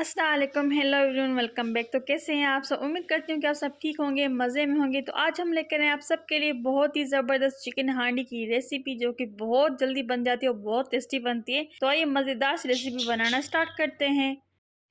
अस्सलाम वालेकुम, hello everyone, welcome back. तो कैसे हैं आप सब? उम्मीद करती हूँ कि आप सब ठीक होंगे, मज़े में होंगे। तो आज हम लेकर आए हैं आप सबके लिए बहुत ही ज़बरदस्त चिकन हांडी की रेसिपी, जो कि बहुत जल्दी बन जाती है और बहुत टेस्टी बनती है। तो आइए मज़ेदार सी रेसिपी बनाना स्टार्ट करते हैं।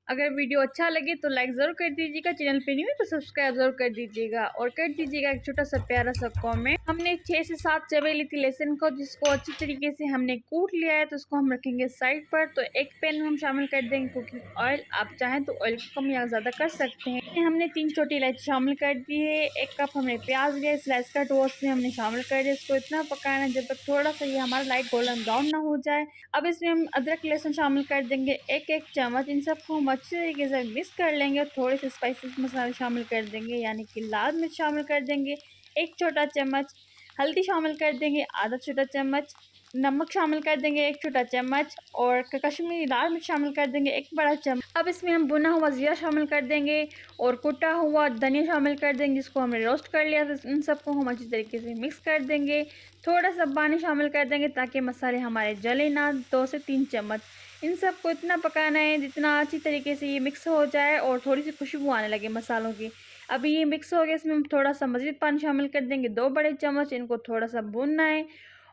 अगर वीडियो अच्छा लगे तो लाइक ज़रूर कर दीजिएगा, चैनल पे न्यू है तो सब्सक्राइब ज़रूर कर दीजिएगा और कर दीजिएगा एक छोटा सा प्यारा सा कमेंट। हमने 6 से 7 चबे ली थी लहसुन को, जिसको अच्छी तरीके से हमने कूट लिया है। तो उसको हम रखेंगे साइड पर। तो एक पैन में हम शामिल कर देंगे कुकिंग ऑयल। आप चाहें तो ऑयल को कम या ज़्यादा कर सकते हैं। हमने 3 छोटी इलायची शामिल कर दी है। 1 कप हमने प्याज लिया स्लाइस कट, वो उसमें हमने शामिल कर दिया। इसको इतना पकाना है जब तक थोड़ा सा ये हमारा लाइट गोल्डन ब्राउन ना हो जाए। अब इसमें हम अदरक लहसुन शामिल कर देंगे 1-1 चम्मच। इन सबको हम अच्छे तरीके से मिक्स कर लेंगे और थोड़े से स्पाइसेस मसाले शामिल कर देंगे, यानी कि लाल मिर्च शामिल कर देंगे 1 छोटा चम्मच, हल्दी शामिल कर देंगे आधा छोटा चम्मच, नमक शामिल कर देंगे 1 छोटा चम्मच और कश्मीरी लाल मिर्च शामिल कर देंगे 1 बड़ा चम्मच। अब इसमें हम भुना हुआ जीरा शामिल कर देंगे और कुटा हुआ धनिया शामिल कर देंगे, जिसको हमने रोस्ट कर लिया था। इन सबको हम अच्छी तरीके से मिक्स कर देंगे। थोड़ा सा पानी शामिल कर देंगे ताकि मसाले हमारे जले ना। 2 से 3 चम्मच। इन सबको इतना पकाना है जितना अच्छी तरीके से ये मिक्स हो जाए और थोड़ी सी खुशबू आने लगे मसालों की। अभी ये मिक्स हो गया, इसमें हम थोड़ा सा मज़ीद पानी शामिल कर देंगे 2 बड़े चम्मच। इनको थोड़ा सा भूनना है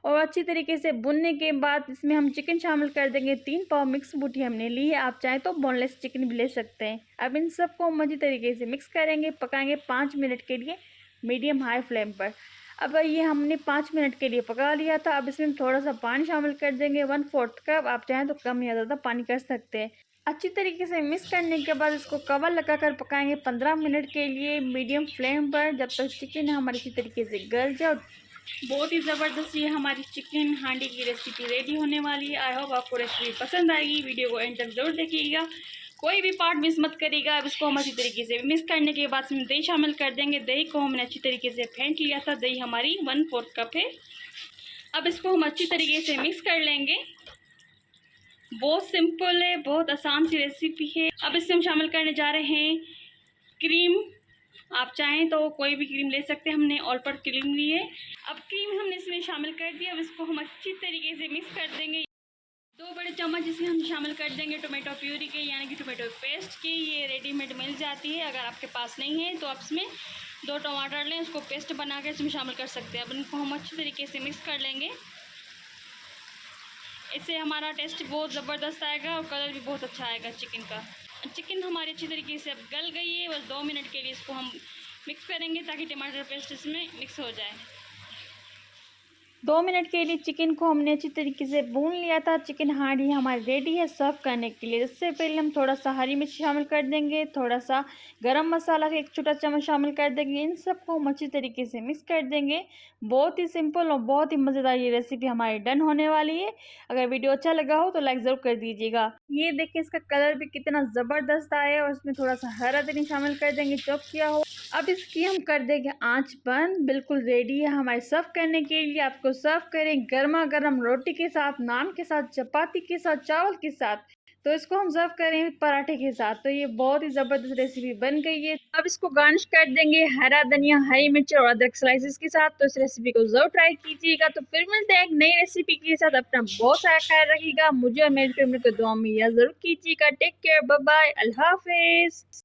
और अच्छी तरीके से भुनने के बाद इसमें हम चिकन शामिल कर देंगे। 3 पाव मिक्स बूटी हमने ली है, आप चाहें तो बोनलेस चिकन भी ले सकते हैं। अब इन सबको हम अच्छी तरीके से मिक्स करेंगे, पकाएंगे 5 मिनट के लिए मीडियम हाई फ्लेम पर। अब ये हमने 5 मिनट के लिए पका लिया था। अब इसमें थोड़ा सा पानी शामिल कर देंगे 1/4 कप। आप चाहें तो कम या ज़्यादा पानी कर सकते हैं। अच्छी तरीके से मिक्स करने के बाद इसको कवर लगाकर पकाएंगे 15 मिनट के लिए मीडियम फ्लेम पर, जब तक चिकन हमारी अच्छी तरीके से गल जाए। बहुत ही ज़बरदस्त ये हमारी चिकन हांडी की रेसिपी रेडी होने वाली है। आई होप आपको रेसिपी पसंद आएगी। वीडियो को एंड तक जरूर देखिएगा, कोई भी पार्ट मिस मत करिएगा। अब इसको हम अच्छी तरीके से मिक्स करने के बाद इसमें दही शामिल कर देंगे। दही को हमने अच्छी तरीके से फेंट लिया था। दही हमारी 1/4 कप है। अब इसको हम अच्छी तरीके से मिक्स कर लेंगे। बहुत सिंपल है, बहुत आसान सी रेसिपी है। अब इसमें हम शामिल करने जा रहे हैं क्रीम। आप चाहें तो कोई भी क्रीम ले सकते हैं, हमने ऑल पर क्रीम ली है। अब क्रीम हमने इसमें शामिल कर दिया। अब इसको हम अच्छी तरीके से मिक्स कर देंगे। 2 बड़े चम्मच इसमें हम शामिल कर देंगे टोमेटो प्यूरी के, यानी कि टोमेटो पेस्ट की। ये रेडीमेड मिल जाती है, अगर आपके पास नहीं है तो आप इसमें 2 टमाटर लें, उसको पेस्ट बना के इसमें शामिल कर सकते हैं। अब इनको हम अच्छी तरीके से मिक्स कर लेंगे। इससे हमारा टेस्ट बहुत ज़बरदस्त आएगा और कलर भी बहुत अच्छा आएगा चिकन का। चिकन हमारी अच्छी तरीके से अब गल गई है। बस 2 मिनट के लिए इसको हम मिक्स करेंगे ताकि टमाटर पेस्ट इसमें मिक्स हो जाए। 2 मिनट के लिए चिकन को हमने अच्छी तरीके से भून लिया था। चिकन हांडी हमारी रेडी है सर्व करने के लिए। इससे पहले हम थोड़ा सा हरी मिर्च शामिल कर देंगे, थोड़ा सा गरम मसाला का 1 छोटा चम्मच शामिल कर देंगे। इन सबको हम अच्छी तरीके से मिक्स कर देंगे। बहुत ही सिंपल और बहुत ही मज़ेदार ये रेसिपी हमारी डन होने वाली है। अगर वीडियो अच्छा लगा हो तो लाइक ज़रूर कर दीजिएगा। ये देखिए इसका कलर भी कितना ज़बरदस्त आया है और इसमें थोड़ा सा हरा धनिया शामिल कर देंगे चॉप किया हो। अब इसकी हम कर देंगे आंच बंद। बिल्कुल रेडी है हमारे सर्व करने के लिए। आपको सर्व करें गर्मा गर्म रोटी के साथ, नान के साथ, चपाती के साथ, चावल के साथ। तो इसको हम सर्व करें पराठे के साथ। तो ये बहुत ही ज़बरदस्त रेसिपी बन गई है। अब इसको गार्निश कर देंगे हरा धनिया, हरी मिर्च और अदरक स्लाइसेस के साथ। तो इस रेसिपी को जरूर ट्राई कीजिएगा। तो फिर मिलते हैं एक नई रेसिपी के साथ। अपना बहुत सारा ख्याल रखिएगा। मुझे और मेरी फैमिली को दुआ में याद जरूर कीजिएगा। टेक केयर, बाय बाय, अल्लाह हाफिज़।